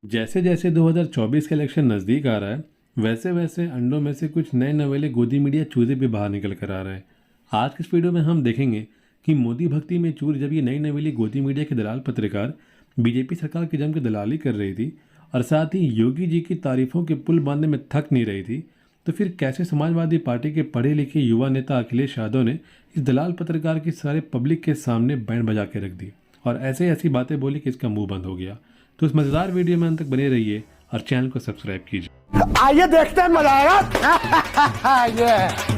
जैसे जैसे 2024 का इलेक्शन नज़दीक आ रहा है वैसे वैसे अंडों में से कुछ नए नवेले गोदी मीडिया चूजे भी बाहर निकल कर आ रहे हैं। आज की इस वीडियो में हम देखेंगे कि मोदी भक्ति में चूर जब ये नई नवेली गोदी मीडिया के दलाल पत्रकार बीजेपी सरकार की जम के दलाली कर रही थी और साथ ही योगी जी की तारीफों के पुल बांधने में थक नहीं रही थी, तो फिर कैसे समाजवादी पार्टी के पढ़े लिखे युवा नेता अखिलेश यादव ने इस दलाल पत्रकार की सारे पब्लिक के सामने बैंड बजा के रख दी और ऐसे ऐसी बातें बोली कि इसका मुंह बंद हो गया। तो इस मजेदार वीडियो में अंत तक बने रहिए और चैनल को सब्सक्राइब कीजिए। आइए देखते हैं, मजा आएगा।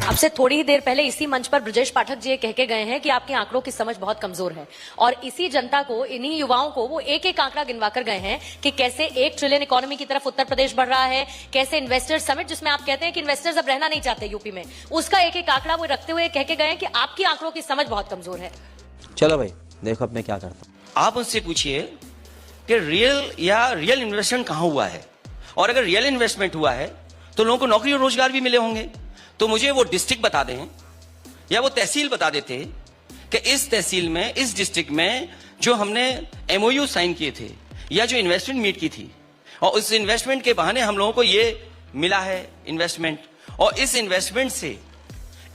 अब से थोड़ी ही देर पहले इसी मंच पर ब्रजेश पाठक जी कह के गए हैं कि आपके आंकड़ों की समझ बहुत कमजोर है और इसी जनता को, इन्हीं युवाओं को वो एक एक आंकड़ा गिनवा कर गए हैं कि कैसे 1 ट्रिलियन इकोनॉमी की तरफ उत्तर प्रदेश बढ़ रहा है, कैसे इन्वेस्टर्स समिट, जिसमें आप कहते हैं कि इन्वेस्टर्स अब रहना नहीं चाहते यूपी में, उसका एक एक आंकड़ा वो रखते हुए कह के गए हैं कि आपकी आंकड़ों की समझ बहुत कमजोर है। चलो भाई देखो अब मैं क्या करता हूँ। आप उनसे पूछिए कि रियल इन्वेस्टमेंट कहां हुआ है, और अगर रियल इन्वेस्टमेंट हुआ है तो लोगों को नौकरी और रोजगार भी मिले होंगे। तो मुझे वो डिस्ट्रिक्ट बता दें या वो तहसील बता देते कि इस तहसील में, इस डिस्ट्रिक्ट में जो हमने एमओयू साइन किए थे या जो इन्वेस्टमेंट मीट की थी और उस इन्वेस्टमेंट के बहाने हम लोगों को ये मिला है इन्वेस्टमेंट, और इस इन्वेस्टमेंट से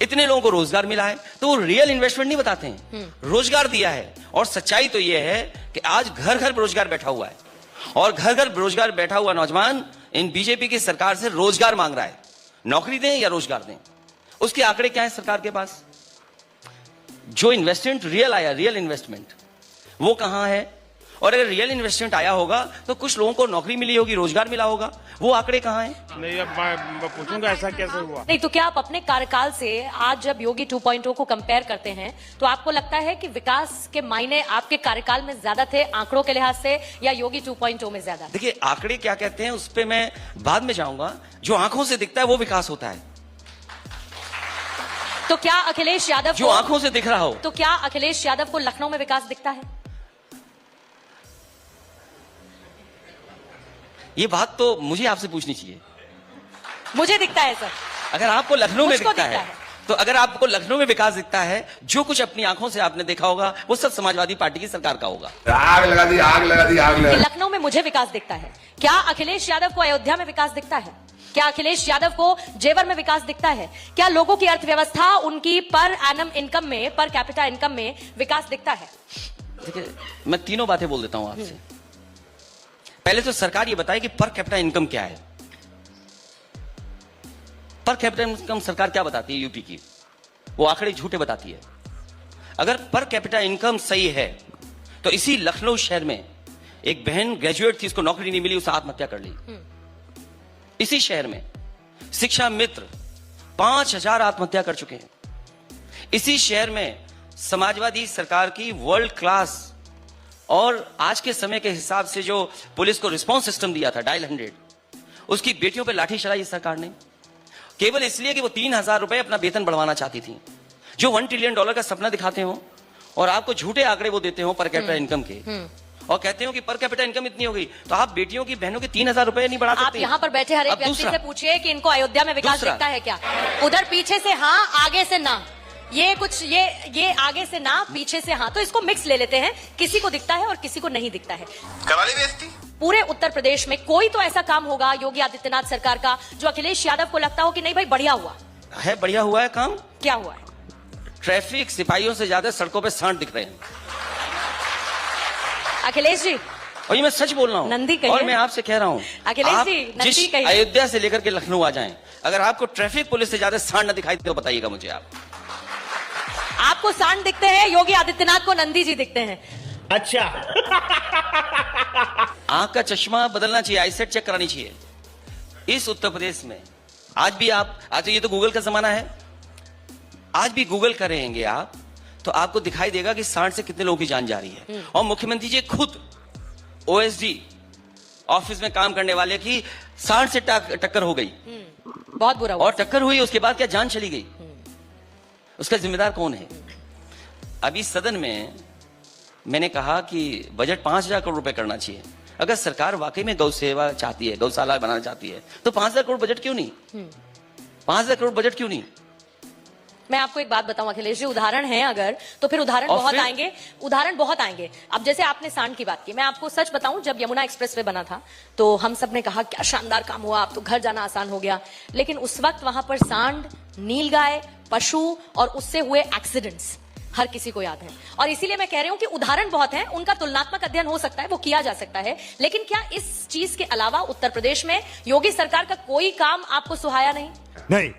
इतने लोगों को रोजगार मिला है, तो वो रियल इन्वेस्टमेंट नहीं बताते हैं, रोजगार दिया है। और सच्चाई तो ये है कि आज घर घर बेरोजगार बैठा हुआ है और घर घर बेरोजगार बैठा हुआ नौजवान इन बीजेपी की सरकार से रोजगार मांग रहा है। नौकरी दें या रोजगार दें, उसके आंकड़े क्या है सरकार के पास? जो इन्वेस्टमेंट रियल आया, रियल इन्वेस्टमेंट, वो कहां है? और अगर रियल इन्वेस्टमेंट आया होगा तो कुछ लोगों को नौकरी मिली होगी, रोजगार मिला होगा, वो आंकड़े कहां हैं? नहीं, अब मैं पूछूंगा ऐसा कैसे हुआ। नहीं तो क्या आप अपने कार्यकाल से आज जब योगी 2.0 को कंपेयर करते हैं तो आपको लगता है कि विकास के मायने आपके कार्यकाल में ज्यादा थे आंकड़ों के लिहाज से या योगी 2.0 में ज्यादा? देखिए, आंकड़े क्या कहते हैं उस पर मैं बाद में जाऊंगा। जो आंखों से दिखता है वो विकास होता है। तो क्या अखिलेश यादव जो आंखों से दिख रहा हो, तो क्या अखिलेश यादव को लखनऊ में विकास दिखता है? ये बात तो मुझे आपसे पूछनी चाहिए। मुझे दिखता है सर। अगर आपको लखनऊ में मुझको दिखता है तो अगर आपको लखनऊ में विकास दिखता है, जो कुछ अपनी आंखों से आपने देखा होगा वो सब समाजवादी पार्टी की सरकार का होगा। आग लगा दी, आग लगा दी, आग लगा दी। लखनऊ में मुझे विकास दिखता है। क्या अखिलेश यादव को अयोध्या में विकास दिखता है? क्या अखिलेश यादव को जेवर में विकास दिखता है? क्या लोगों की अर्थव्यवस्था, उनकी पर एनम इनकम में, पर कैपिटा इनकम में विकास दिखता है? देखिए, मैं तीनों बातें बोल देता हूं आपसे। पहले तो सरकार ये बताए कि पर कैपिटा इनकम क्या है। पर कैपिटा इनकम सरकार क्या बताती है यूपी की? वो आंकड़े झूठे बताती है। अगर पर कैपिटा इनकम सही है तो इसी लखनऊ शहर में एक बहन ग्रेजुएट थी, उसको नौकरी नहीं मिली, उसने आत्महत्या कर ली। इसी शहर में शिक्षा मित्र 5000 आत्महत्या कर चुके हैं। इसी शहर में समाजवादी सरकार की वर्ल्ड क्लास और आज के समय के हिसाब से जो पुलिस को रिस्पांस सिस्टम दिया था डायल 100, उसकी बेटियों पे लाठी चलाई सरकार ने, केवल इसलिए कि वो 3000 रुपए अपना वेतन बढ़वाना चाहती थी। जो $1 ट्रिलियन का सपना दिखाते हो और आपको झूठे आंकड़े वो देते हो पर कैपिटा इनकम के, और कहते हो कि पर कैपिटा इनकम इतनी हो गई, तो आप बेटियों की, बहनों की 3000 रुपए नहीं बढ़ा सकते? आप यहाँ पर बैठे हर एक व्यक्ति से पूछिए कि इनको अयोध्या में विकास दिखता है क्या? उधर पीछे से हाँ, आगे से ना, ये कुछ ये आगे से ना, पीछे से हाँ, तो इसको मिक्स ले लेते हैं। किसी को दिखता है और किसी को नहीं दिखता है। कराली बेइज्जती। पूरे उत्तर प्रदेश में कोई तो ऐसा काम होगा योगी आदित्यनाथ सरकार का जो अखिलेश यादव को लगता हो कि नहीं भाई बढ़िया हुआ है। बढ़िया हुआ है काम? क्या हुआ है? ट्रैफिक सिपाहियों से ज्यादा सड़कों पे सांड दिख रहे हैं अखिलेश जी। और ये मैं सच बोल रहा हूँ, नंदी कहिए। और मैं आपसे कह रहा हूँ, अखिलेश आप जी, नंदी जिस कहिए। अयोध्या से लेकर के लखनऊ आ जाएं, अगर आपको ट्रैफिक पुलिस से ज्यादा सांड न दिखाई दे तो बताइएगा मुझे। आपको सांड दिखते हैं, योगी आदित्यनाथ को नंदी जी दिखते हैं। अच्छा। आंख का चश्मा बदलना चाहिए, आईसेट चेक करानी चाहिए। इस उत्तर प्रदेश में आज भी आप, आज ये तो गूगल का जमाना है, आज भी गूगल करेंगे आप तो आपको दिखाई देगा कि सांड से कितने लोगों की जान जा रही है। और मुख्यमंत्री जी खुद ओएसडी ऑफिस में काम करने वाले की सांड से टक्कर हो गई, बहुत बुरा हुआ। और टक्कर हुई, उसके बाद क्या जान चली गई? उसका जिम्मेदार कौन है? अभी सदन में मैंने कहा कि बजट 5000 करोड़ रुपए करना चाहिए। अगर सरकार वाकई में गौ सेवा चाहती है, गौशाला बनाना चाहती है, तो 5000 करोड़ बजट क्यों नहीं? 5000 करोड़ बजट क्यों नहीं? मैं आपको एक बात बताऊं अखिलेश जी, उदाहरण है अगर तो फिर उदाहरण और बहुत फिर- आएंगे, उदाहरण बहुत आएंगे। अब जैसे आपने सांड की बात की, मैं आपको सच बताऊं, जब यमुना एक्सप्रेसवे बना था तो हम सब ने कहा क्या शानदार काम हुआ, अब तो घर जाना आसान हो गया। लेकिन उस वक्त वहां पर सांड, नीलगाय, पशु और उससे हुए एक्सीडेंट्स हर किसी को याद है। और इसीलिए मैं कह रही हूं कि उदाहरण बहुत हैं, उनका तुलनात्मक अध्ययन हो सकता है, वो किया जा सकता है। लेकिन क्या इस चीज के अलावा उत्तर प्रदेश में योगी सरकार का कोई काम आपको सुहाया नहीं? नहीं।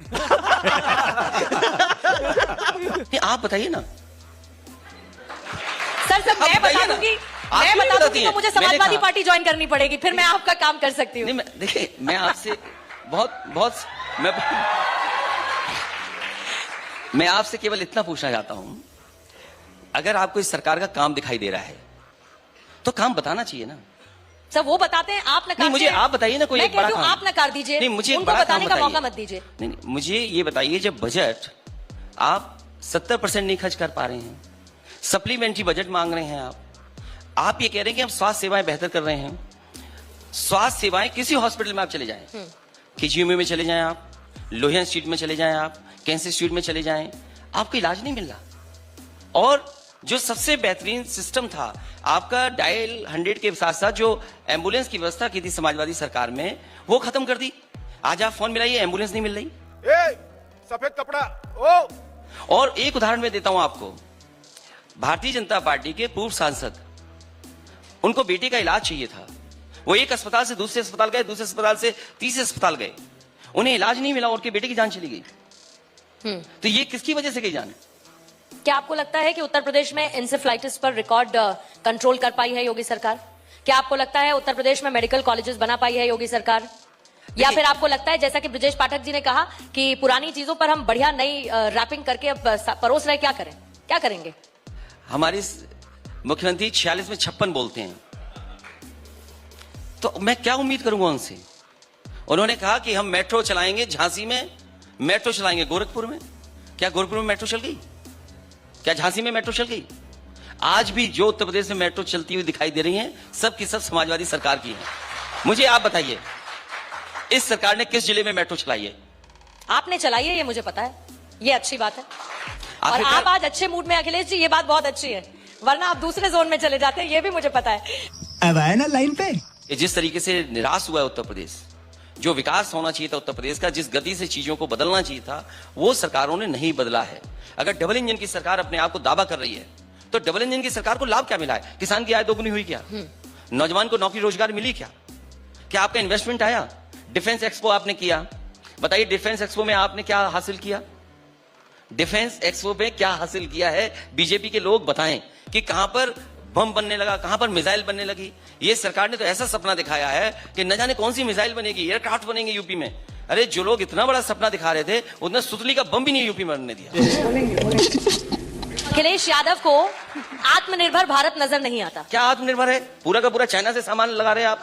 नहीं, आप बताइए ना। सर सब मैं बताइए बता ना। दूंगी, आप मैं क्यों बता बताती दूंगी हैं? तो मुझे मैंने समाजवादी कहा- पार्टी ज्वाइन करनी पड़ेगी, फिर मैं आपका काम कर सकती हूँ। नहीं, देखिए मैं आपसे मैं आपसे केवल इतना पूछना चाहता हूं, अगर आपको इस सरकार का काम दिखाई दे रहा है तो काम बताना चाहिए ना। सर वो बताते हैं, आप नकार नहीं, मुझे आप बताइए ना कोई मैं एक बड़ा कहती हूँ काम। आप नकार दीजिए, नहीं, मुझे एक उनको बड़ा बताने काम का बताइए। मौका मत दीजिए। नहीं, मुझे ये बताइए, जब बजट आप 70% नहीं खर्च कर पा रहे हैं, सप्लीमेंट्री बजट मांग रहे हैं, आप ये कह रहे हैं कि हम स्वास्थ्य सेवाएं बेहतर कर रहे हैं। स्वास्थ्य सेवाएं किसी हॉस्पिटल में आप चले जाएं, KGMU में चले जाएं, आप लोहिया स्ट्रीट में चले जाएं, आप कैंसर स्ट्रीट में चले जाएं, आपको इलाज नहीं मिल रहा। और जो सबसे बेहतरीन सिस्टम था आपका डायल 100 के साथ साथ जो एम्बुलेंस की व्यवस्था की थी समाजवादी सरकार में, वो खत्म कर दी। आज आप फोन मिलाइए, एम्बुलेंस नहीं मिल रही। सफेद कपड़ा ओ। और एक उदाहरण मैं देता हूं आपको, भारतीय जनता पार्टी के पूर्व सांसद, उनको बेटे का इलाज चाहिए था, वो एक अस्पताल से दूसरे अस्पताल गए, दूसरे अस्पताल से तीसरे अस्पताल गए, उन्हें इलाज नहीं मिला और उनके बेटे की जान चली गई। तो ये किसकी वजह से गई जान? क्या आपको लगता है कि उत्तर प्रदेश में इंसेफ्लाइटिस पर रिकॉर्ड कंट्रोल कर पाई है योगी सरकार? क्या आपको लगता है उत्तर प्रदेश में मेडिकल कॉलेजेस बना पाई है योगी सरकार? या फिर आपको लगता है, जैसा कि ब्रजेश पाठक जी ने कहा कि पुरानी चीजों पर हम बढ़िया नई रैपिंग करके अब परोस रहे, क्या करें, क्या करेंगे? हमारे मुख्यमंत्री 46 में 56 बोलते हैं, तो मैं क्या उम्मीद करूंगा उनसे? उन्होंने कहा कि हम मेट्रो चलाएंगे, झांसी में मेट्रो चलाएंगे, गोरखपुर में। क्या गोरखपुर में मेट्रो चल गई? क्या झांसी में मेट्रो चल गई? आज भी जो उत्तर प्रदेश में मेट्रो चलती हुई दिखाई दे रही हैं, सब की सब समाजवादी सरकार की है। मुझे आप बताइए, इस सरकार ने किस जिले में मेट्रो चलाई है? आपने चलाई है, ये मुझे पता है, ये अच्छी बात है। और आखिरकार- आप आज अच्छे मूड में अखिलेश जी, ये बात बहुत अच्छी है, वरना आप दूसरे जोन में चले जाते हैं, ये भी मुझे पता है। अब आए ना लाइन पे। ये जिस तरीके से निराश हुआ है उत्तर प्रदेश, जो विकास होना चाहिए था उत्तर प्रदेश का, जिस गति से चीजों को बदलना चाहिए था, वो सरकारों ने नहीं बदला है। अगर डबल इंजन की सरकार अपने आप को दावा कर रही है, तो डबल इंजन की सरकार को लाभ क्या मिला है? किसान की आय दोगुनी हुई क्या? नौजवान को नौकरी रोजगार मिली क्या? क्या आपका इन्वेस्टमेंट आया? डिफेंस एक्सपो आपने किया, बताइए डिफेंस एक्सपो में आपने क्या हासिल किया? डिफेंस एक्सपो में क्या हासिल किया है? बीजेपी के लोग बताएं कि कहां पर बम बनने लगा, कहां पर मिसाइल बनने लगी। ये सरकार ने तो ऐसा सपना दिखाया है कि न जाने कौन सी मिसाइल बनेगी, एयरक्राफ्ट बनेंगे यूपी में। अरे जो लोग इतना बड़ा सपना दिखा रहे थे, उतना सुतली का बम भी नहीं यूपी में बनने दिया। अखिलेश यादव को आत्मनिर्भर भारत नजर नहीं आता। क्या आत्मनिर्भर है? पूरा का पूरा चाइना से सामान लगा रहे हैं आप।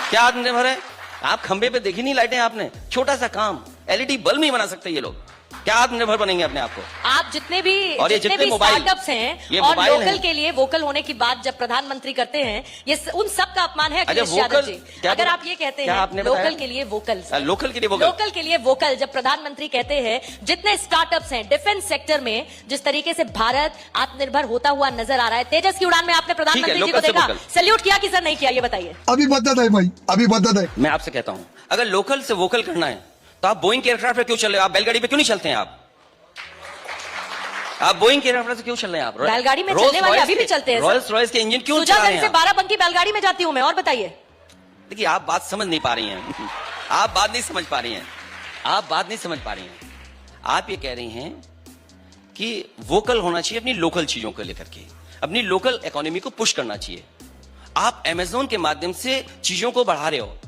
क्या आत्मनिर्भर है? आप खंबे पे देखी नहीं लाइटें आपने? छोटा सा काम, LED बल्ब नहीं बना सकते ये लोग। क्या आत्मनिर्भर बनेंगे अपने आप को? आप जितने भी और ये जितने जितने भी मोबाइल- स्टार्टअप्स हैं ये और मोबाइल लोकल हैं। के लिए वोकल होने की बात जब प्रधानमंत्री करते हैं, ये उन सब का अपमान है अखिलेश वोकल- यादव जी। क्या अगर बोला? आप ये कहते क्या हैं आपने बताया? लोकल के लिए वोकल, लोकल के लिए वोकल। लोकल के लिए वोकल, जब प्रधानमंत्री कहते हैं जितने स्टार्टअप्स हैं डिफेंस सेक्टर में, जिस तरीके से भारत आत्मनिर्भर होता हुआ नजर आ रहा है, तेजस की उड़ान में आपने प्रधानमंत्री जी को लोकल से देखा, वोकल। सैल्यूट किया कि सर नहीं किया, ये बताइए। अभी बदत है भाई, अभी बदत है। मैं आपसे कहता हूं, अगर लोकल से वोकल करना है तो आप बोइंग के एयरक्राफ्ट पे क्यों चल रहे हो? आप बैलगाड़ी पे क्यों नहीं चलते हैं? आप बोइंग के एयरक्राफ्ट से क्यों चल रहे हैं? आप बैलगाड़ी में चलने वाले अभी भी चलते हैं सर। रॉयल्स रॉयल्स के इंजन क्यों चला रहे सुजागंज हैं से आप? 12 बैलगाड़ी में जाती हूं मैं, और बताइए। देखिए, आप बात समझ नहीं पा रही हैं। आप बात नहीं समझ पा रही हैं। आप बात नहीं समझ पा रही हैं। आप ये कह रही हैं कि वोकल होना चाहिए अपनी लोकल चीजों को लेकर के, अपनी लोकल इकोनॉमी को पुश करना चाहिए। आप अमेज़न के माध्यम से चीजों को बढ़ा रहे हो।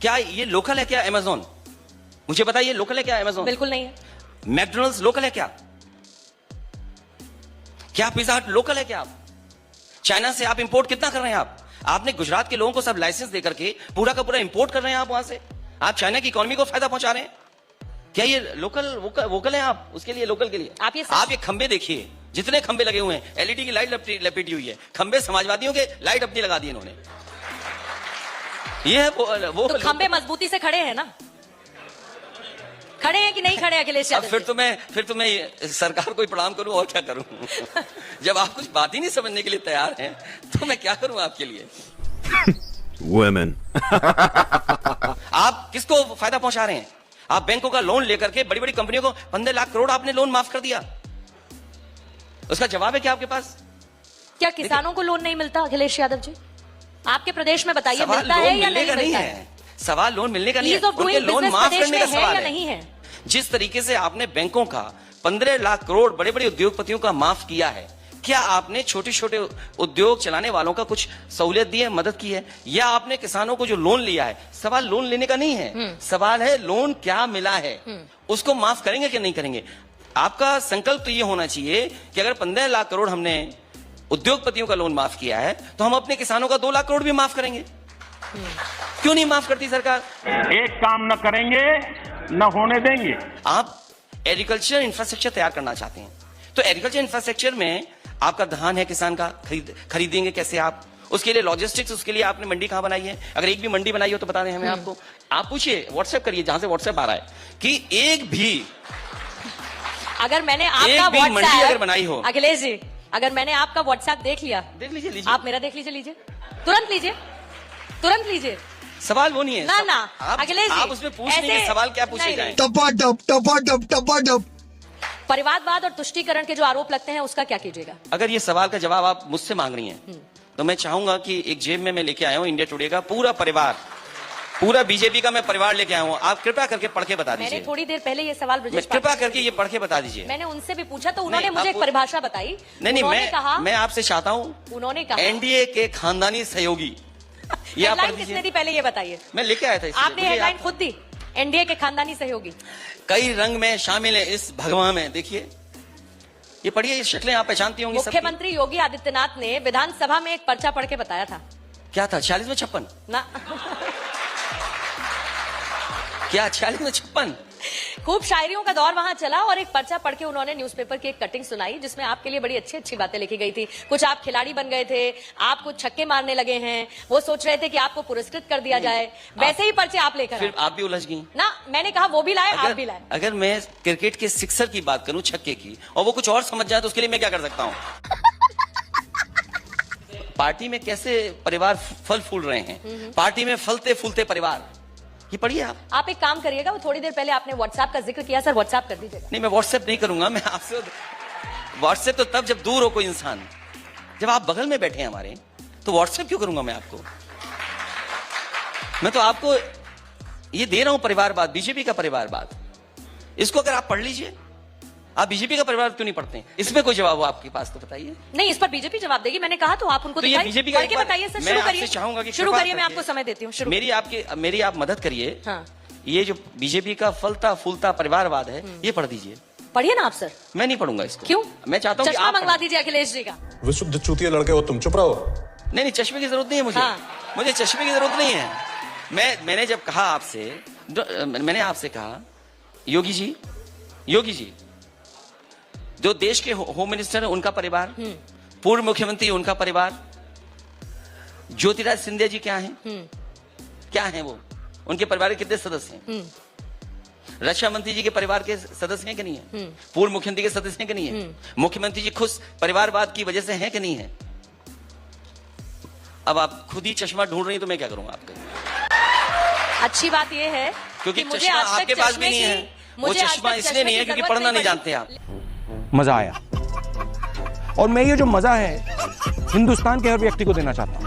क्या ये लोकल है क्या अमेज़न? मुझे बताइए, लोकल है क्या अमेज़न? बिल्कुल नहीं है। मैकडोनल्ड्स लोकल है क्या? क्या पिज्जा हट लोकल है क्या? आप चाइना से आप इंपोर्ट कितना कर रहे हैं? आपने गुजरात के लोगों को सब लाइसेंस देकर के पूरा का पूरा इंपोर्ट कर रहे हैं आप वहां से। आप चाइना की इकोनॉमी को फायदा पहुंचा रहे हैं। क्या ये लोकल वोकल है आप उसके लिए, लोकल के लिए? आप ये खंबे देखिए, जितने खंबे लगे हुए हैं, LED की लाइट लपेटी हुई है। खंबे समाजवादियों के लाइट अपनी लगा दी इन्होंने। ये है वो तो खंबे मजबूती से खड़े हैं ना, खड़े हैं कि नहीं खड़े अखिलेश अब यादव फिर तो मैं सरकार को ही प्रणाम करूं और क्या करूं। जब आप कुछ बात ही नहीं समझने के लिए तैयार हैं तो मैं क्या करूं आपके लिए। Women. आप किसको फायदा पहुंचा रहे हैं? आप बैंकों का लोन लेकर के बड़ी बड़ी कंपनियों को 15 लाख करोड़ आपने लोन माफ कर दिया। उसका जवाब है क्या आपके पास? क्या किसानों को लोन नहीं मिलता अखिलेश यादव जी? आपके प्रदेश में बताइए सवाल मिलता लोन है या मिलने का नहीं नहीं मिलता है। सवाल लोन मिलने का नहीं है, Ease of उनके doing लोन business माफ प्रदेश करने में का है सवाल या है। नहीं है? जिस तरीके से आपने बैंकों का 15 लाख करोड़ बड़े बड़े उद्योगपतियों का माफ किया है, क्या आपने छोटे छोटे उद्योग चलाने वालों का कुछ सहूलियत दी है, मदद की है? या आपने किसानों को जो लोन लिया है, सवाल लोन लेने का नहीं है, सवाल है लोन क्या मिला है, उसको माफ करेंगे कि नहीं करेंगे? आपका संकल्प तो ये होना चाहिए कि अगर 15 लाख करोड़ हमने उद्योगपतियों का लोन माफ किया है तो हम अपने किसानों का 2 लाख करोड़ भी माफ करेंगे। क्यों नहीं माफ करती सरकार? एक काम न करेंगे न होने देंगे। आप एग्रीकल्चर इंफ्रास्ट्रक्चर तैयार करना चाहते हैं तो एग्रीकल्चर इंफ्रास्ट्रक्चर में आपका धान है किसान का, खरीदेंगे कैसे आप? उसके लिए लॉजिस्टिक्स, उसके लिए आपने मंडी कहां बनाई है? अगर एक भी मंडी बनाई हो तो बता दें हमें। आपको आप पूछिए, व्हाट्सएप करिए जहां से व्हाट्सएप आ रहा है कि एक भी अगर मैंने एक आपका भी मंडी अगर व्हाट्सएप बनाई हो। अखिलेश जी, अगर मैंने आपका व्हाट्सएप देख लिया, देख लीजिए आप मेरा देख लीजिए, तुरंत लीजिए, तुरंत लीजिए। सवाल वो नहीं है ना ना अखिलेश आप उसमें पूछ लेंगे सवाल क्या पूछे जाए। टपाटप टपाटप टपाटप। परिवारवाद और तुष्टीकरण के जो आरोप लगते हैं उसका क्या कीजिएगा? अगर ये सवाल का जवाब आप मुझसे मांग रही हैं तो मैं चाहूंगा कि एक जेब में मैं लेके आया हूं इंडिया टुडे का पूरा परिवार, पूरा बीजेपी का मैं परिवार लेके आया हूं। आप कृपया करके पढ़ के बता दीजिए। मैंने थोड़ी देर पहले ये सवाल ब्रजेश कृपया करके ये पढ़ के बता दीजिए। मैंने उनसे भी पूछा तो उन्होंने नहीं, मुझे एक परिभाषा बताई। नहीं उन्होंने कहा, मैं आपसे चाहता हूं, उन्होंने कहा एनडीए के खानदानी सहयोगी। ये आप पढ़ हेडलाइन किसने दी दीजिए। पहले ये बताइए। मैं लेके आया था इसलिए। आपने मुझे हेडलाइन आप- खुद दी, एनडीए के खानदानी सहयोगी। कई रंग में शामिल है इस भगवा में, देखिए ये पढ़िए, ये शक्लें आप पहचानती होंगी सबकी। मुख्यमंत्री योगी आदित्यनाथ ने विधानसभा में एक पर्चा पढ़ के बताया था। क्या था? 46 में 56? ना क्या 46 में 56? खूब शायरियों का दौर वहां चला और एक पर्चा पढ़ के उन्होंने न्यूज़पेपर की एक कटिंग सुनाई जिसमें आपके लिए बड़ी अच्छी अच्छी बातें लिखी गई थी। कुछ आप खिलाड़ी बन गए थे, आप कुछ छक्के मारने लगे हैं, वो सोच रहे थे कि आपको पुरस्कृत कर दिया जाए, वैसे ही पर्चे आप लेकर फिर आए। आप भी उलझ गई ना मैंने कहा वो भी लाए, आप भी लाए। अगर मैं क्रिकेट के सिक्सर की बात करूं, छक्के की, और वो कुछ और समझ जाए तो उसके लिए मैं क्या कर सकता हूं? पार्टी में कैसे परिवार फल फूल रहे हैं, पार्टी में फलते फूलते परिवार, ये पढ़िए आप एक काम करिएगा, वो थोड़ी देर पहले आपने व्हाट्सएप का जिक्र किया, सर व्हाट्सएप कर दीजिएगा। नहीं, मैं व्हाट्सएप नहीं करूंगा। मैं आपसे व्हाट्सएप तो तब जब दूर हो कोई इंसान, जब आप बगल में बैठे हैं हमारे, तो व्हाट्सएप क्यों करूंगा मैं आपको? मैं तो आपको ये दे रहा हूं परिवारवाद, बीजेपी का परिवारवाद। इसको अगर आप पढ़ लीजिए। आप बीजेपी का परिवार क्यों नहीं पढ़ते हैं? इसमें कोई जवाब हो आपके पास तो बताइए। नहीं, इस पर बीजेपी जवाब देगी, मैंने कहा तो आप उनको तो ये दिखाइए, बीजेपी का पढ़ के बताइए सर, शुरू करिए। चाहूंगा कि शुरू कृपा करिए, मैं करके आपको समय देती हूँ। शुरू मेरी आप मदद करिए। हाँ। ये जो बीजेपी का फलता फूलता परिवारवाद है, ये पढ़ दीजिए। पढ़िए ना आप सर। मैं नहीं पढ़ूंगा इसको। क्यों? मैं चाहता हूँ कि चश्मा आप मंगवा दीजिए अखिलेश जी का। विशुद्ध चूतिया लड़के हो तुम, चुप रहो। नहीं, चश्मे की जरूरत नहीं है मुझे। हाँ। मुझे चश्मे की जरूरत नहीं है। मैंने जब कहा आपसे, मैंने आपसे कहा योगी जी जो देश के होम मिनिस्टर है उनका परिवार, पूर्व मुख्यमंत्री उनका परिवार, ज्योतिराज सिंधिया जी क्या हैं? क्या हैं वो? उनके परिवार के कितने सदस्य हैं? रक्षा मंत्री जी के परिवार के सदस्य हैं कि नहीं है? पूर्व मुख्यमंत्री के सदस्य हैं कि नहीं है? मुख्यमंत्री जी खुद परिवारवाद की वजह से हैं कि नहीं है? अब आप खुद ही चश्मा ढूंढ रही हैं तो मैं क्या करूंगा आपका? अच्छी बात यह है क्योंकि कि मुझे चश्मा आज तक आपके पास भी चश्मे नहीं की- है। वो मुझे आज चश्मा तक इसलिए चश्मे नहीं है की क्योंकि जरूरत पढ़ना नहीं पड़ी। जानते आप। मजा आया और मैं ये जो मजा है हिंदुस्तान के हर व्यक्ति को देना चाहता हूं।